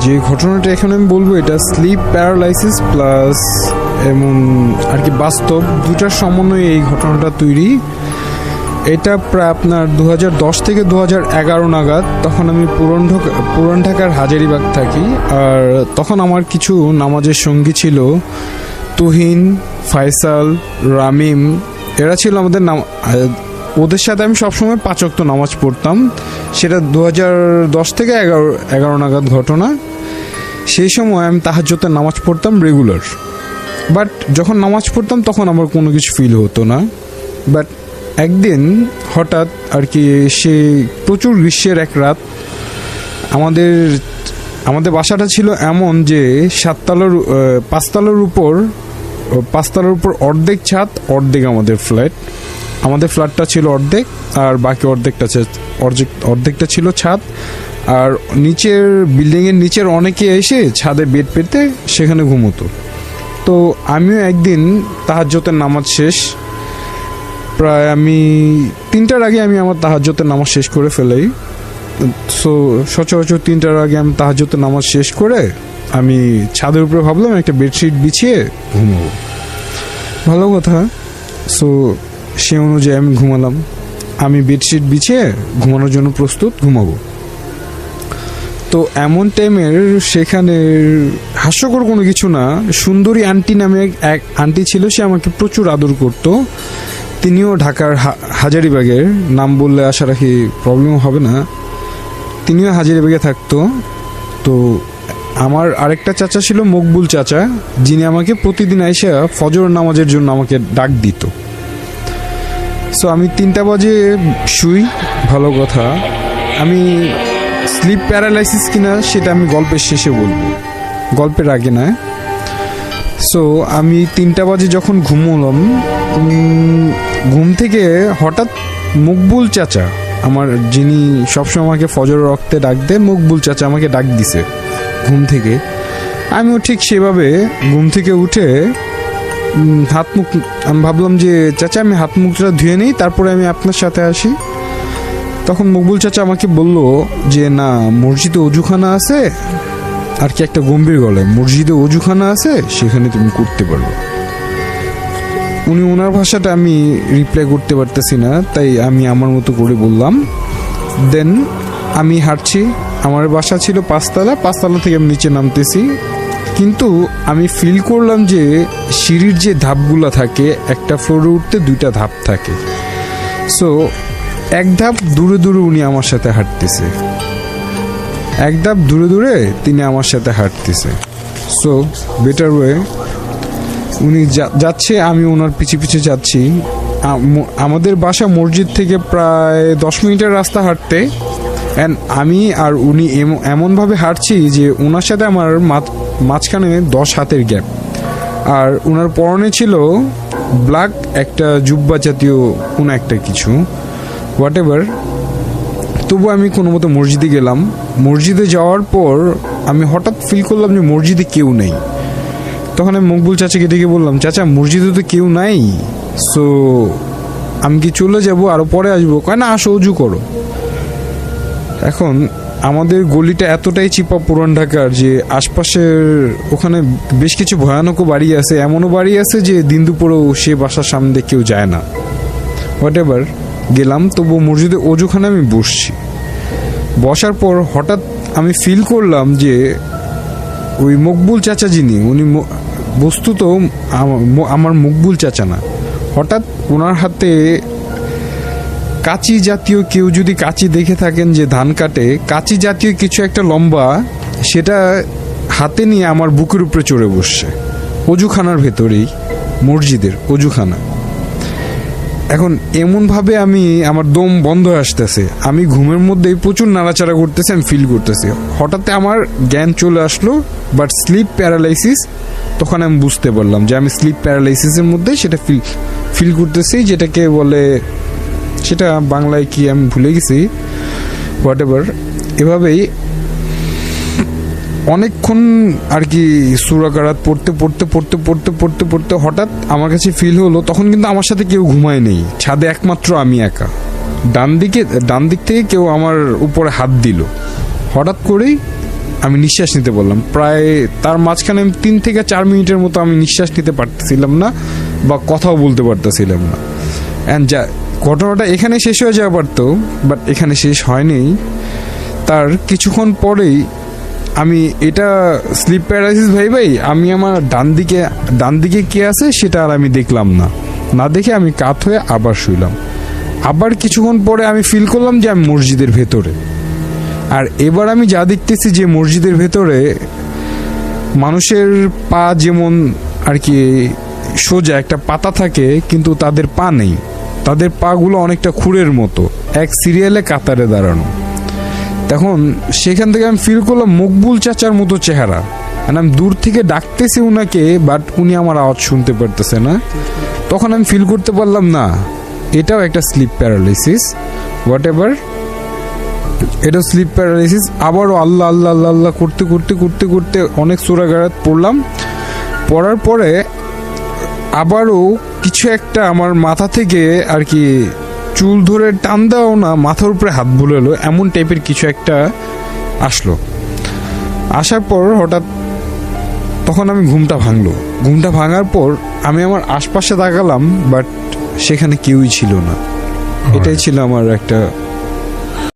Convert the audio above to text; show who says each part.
Speaker 1: যে ঘটনাটা এখন আমি বলবো এটা স্লিপ প্যারালাইসিস প্লাস এমন আর কি বাস্তব দুটার সমন্বয়ে এই ঘটনাটা তৈরি। এটা প্রায় আপনার 2010 থেকে 2011 নাগাদ। তখন আমি পুরান ঢাকার হাজারীবাগ থাকি। আর তখন আমার কিছু নামাজের সঙ্গী ছিল, তুহিন, ফাইসাল, রামিম, এরা ছিল আমাদের ওদের সাথে আমি সবসময় 5 ওয়াক্ত নামাজ পড়তাম। সেটা 2010 থেকে 11 নাগাদ ঘটনা। সেই সময় আমি তাহাজ্জুদের নামাজ পড়তাম রেগুলার। বাট যখন নামাজ পড়তাম তখন আমার কোনো কিছু ফিল হতো না। বাট একদিন হঠাৎ আর কি সে প্রচুর গ্রীষ্মের এক রাত, আমাদের বাসাটা ছিল এমন যে 5 তলার উপর অর্ধেক ছাদ, অর্ধেক আমাদের ফ্ল্যাট। আমাদের ফ্ল্যাটটা ছিল অর্ধেক আর বাকি অর্ধেকটা ছিল ছাদ। আর নিচের বিল্ডিংয়ের নিচের অনেকে এসে ছাদে বেড পেতে সেখানে ঘুমোতো। তো আমিও একদিন তাহাজ্জুদের নামাজ শেষ, প্রায় আমি 3টার আগে আমি আমার তাহাজ্জুদের নামাজ শেষ করে ফেলাই। সো সচরাচর 3টার আগে আমি তাহাজ্জুদের নামাজ শেষ করে আমি ছাদের উপরে ভাবলাম একটা বেডশিট বিছিয়ে ঘুমাবো, ভালো কথা। সো সে অনুযায়ী আমি ঘুমালাম। আমি বেডশিট বিছিয়ে ঘুমানোর জন্য প্রস্তুত, ঘুমাবো। তো এমন টাইমের সেখানে হাস্যকর কোনো কিছু না, সুন্দরী আন্টি নামে এক আন্টি ছিল, সে আমাকে প্রচুর আদর করত। তিনিও ঢাকার হাজারীবাগের, নাম বললে আশা রাখি প্রবলেম হবে না, তিনিও হাজারীবাগে থাকতো। তো আমার আরেকটা চাচা ছিল মকবুল চাচা, যিনি আমাকে প্রতিদিন এসে ফজর নামাজের জন্য আমাকে ডাক দিত। সো আমি 3টা বাজে শুই, ভালো কথা। আমি স্লিপ প্যারালাইসিস কিনা সেটা আমি গল্পের শেষে বলবো, গল্পের আগে না। সো আমি 3টা বাজে যখন ঘুমোলাম, ঘুম থেকে হঠাৎ মকবুল চাচা, আমার যিনি সবসময় আমাকে ফজর রক্তে ডাক দেয়, মকবুল চাচা আমাকে ডাক দিছে ঘুম থেকে। আমিও ঠিক সেভাবে ঘুম থেকে উঠে হাত মুখ, আমি ভাবলাম যে চাচা আমি হাত মুখটা ধুয়ে নিই, তারপরে আমি আপনার সাথে আসি। তখন মকবুল চাচা আমাকে বলল যে না, মসজিদে অজুখানা আছে, আর কি একটা গম্ভীর গলায়, মসজিদে অজুখানা আছে, সেখানে তুমি করতে পারবে। উনি ওনার ভাষাটা আমি রিপ্লাই করতে পারতেছি না, তাই আমি আমার মতো করে বললাম। দেন আমি হাঁটছি, আমার বাসা ছিল 5 তলা থেকে আমি নিচে নামতেছি। কিন্তু আমি ফিল করলাম যে সিঁড়ির যে ধাপগুলো থাকে, একটা ফ্লোরে উঠতে 2টা ধাপ থাকে। সো এক ধাপ দূরে দূরে উনি আমার সাথে হাঁটতেছে, এক ধাপ দূরে দূরে তিনি আমার সাথে হাঁটতেছে। সো বেটার ওয়ে, উনি যাচ্ছে, আমি ওনার পিছে পিছে যাচ্ছি। আমাদের বাসা মসজিদ থেকে প্রায় 10 মিনিটের রাস্তা হাঁটতে। অ্যান্ড আমি আর উনি এমনভাবে হাঁটছি যে ওনার সাথে আমার মাঝখানে 10 হাতের গ্যাপ। আর ওনার পরনে ছিল ব্ল্যাক একটা জুব্বা জাতীয় কোনো একটা কিছু, হোয়াট এভার। তবু আমি কোনো মতো মসজিদে গেলাম। মসজিদে যাওয়ার পর আমি হঠাৎ ফিল করলাম যে মসজিদে কেউ নেই। তখন আমি মকবুল চাচাকে ডেকে বললাম, চাচা মসজিদে তো কেউ নাই, সো আমি কি চলে যাবো, আরও পরে আসবো? কয় না, আসো, অজু করো। এখন আমাদের গলিটা এতটাই চিপা পুরান ঢাকার যে আশপাশের ওখানে বেশ কিছু ভয়ানক বাড়ি আছে, এমনও বাড়ি আছে যে দিন দুপুরেও সে বাসার সামনে দিয়ে কেউ যায় না। হোয়াট এভার, গেলাম, তবু মসজিদে অজুখানে আমি বসছি। বসার পর হঠাৎ আমি ফিল করলাম যে ওই মকবুল চাচা যিনি, উনি বস্তুত আমার মকবুল চাচা না। হঠাৎ ওনার হাতে কাঁচি জাতীয়, কেউ যদি কাঁচি দেখে থাকেন যে ধান কাটে, কাঁচি জাতীয় কিছু একটা লম্বা, সেটা হাতে নিয়ে আমার বুকের উপরে চড়ে বসছে, অজুখানার ভেতরেই, মসজিদের অজুখানা। এখন এমনভাবে আমার দম বন্ধ হয়ে আসতেছে, আমি ঘুমের মধ্যেই প্রচুর নাড়াচাড়া করতেছি, আমি ফিল করতেছি। হঠাৎ আমার জ্ঞান চলে আসলো, বাট স্লিপ প্যারালাইসিস। তখন আমি বুঝতে পারলাম যে আমি স্লিপ প্যারালাইসিসের মধ্যে সেটা ফিল করতেছি, যেটাকে বলে, সেটা বাংলায় কি আমি ভুলে গেছি, হোয়াট এভার। এভাবেই অনেকক্ষণ আর কি সূরা কারাত পড়তে হঠাৎ আমার কাছে ফিল হলো, তখন কিন্তু আমার সাথে কেউ ঘুমায় নেই, ছাদে একমাত্র আমি একা। ডান দিক থেকে কেউ আমার উপরে হাত দিল। হঠাৎ করেই আমি নিঃশ্বাস নিতে বললাম। প্রায় তার মাঝখানে 3 থেকে 4 মিনিটের মতো আমি নিঃশ্বাস নিতে পারতেছিলাম না বা কথাও বলতে পারতেছিলাম না। অ্যান্ড যা ঘটনাটা এখানে শেষ হয়ে যাওয়া পারতো, বাট এখানে শেষ হয়নি। তার কিছুক্ষণ পরেই আমি এটা স্লিপ প্যারালাইসিস ভাই আমি আমার ডান দিকে কে আছে সেটা আর আমি দেখলাম না দেখে আমি কাত হয়ে আবার শুইলাম। আবার কিছুক্ষণ পরে আমি ফিল করলাম যে আমি মসজিদের ভেতরে। আর এবার আমি যা দেখতেছি যে মসজিদের ভেতরে মানুষের পা যেমন আর কি সোজা একটা পাতা থাকে, কিন্তু তাদের পা নেই, তাদের পাগুলো অনেকটা খুরের মতো, এক সিরিয়ালে কাতারে দাঁড়ানো। তখন সেখান থেকে আমি ফিল করলাম মকবুল চাচার মতো চেহারা। আমি দূর থেকে ডাকতেছি উনাকে, বাট উনি আমার আওয়াজ শুনতে পারতেছে না। তখন আমি ফিল করতে পারলাম না, এটাও একটা স্লিপ প্যারালাইসিস, হোয়াট এভার, এটা স্লিপ প্যারালাইসিস। আবারও আল্লাহ আল্লাহ আল্লাহ আল্লাহ করতে করতে করতে করতে অনেক সূরা গারাত পড়লাম। পড়ার পরে আবারও কিছু একটা আমার মাথা থেকে আর কি চুল ধরে টান দেওয়া না, মাথার উপরে হাত বুলালো, এমন টাইপের কিছু একটা আসলো। আসার পর হঠাৎ তখন আমি ঘুমটা ভাঙার পর আমি আমার আশপাশে তাকালাম, বাট সেখানে কেউই ছিল না। এটাই ছিল আমার একটা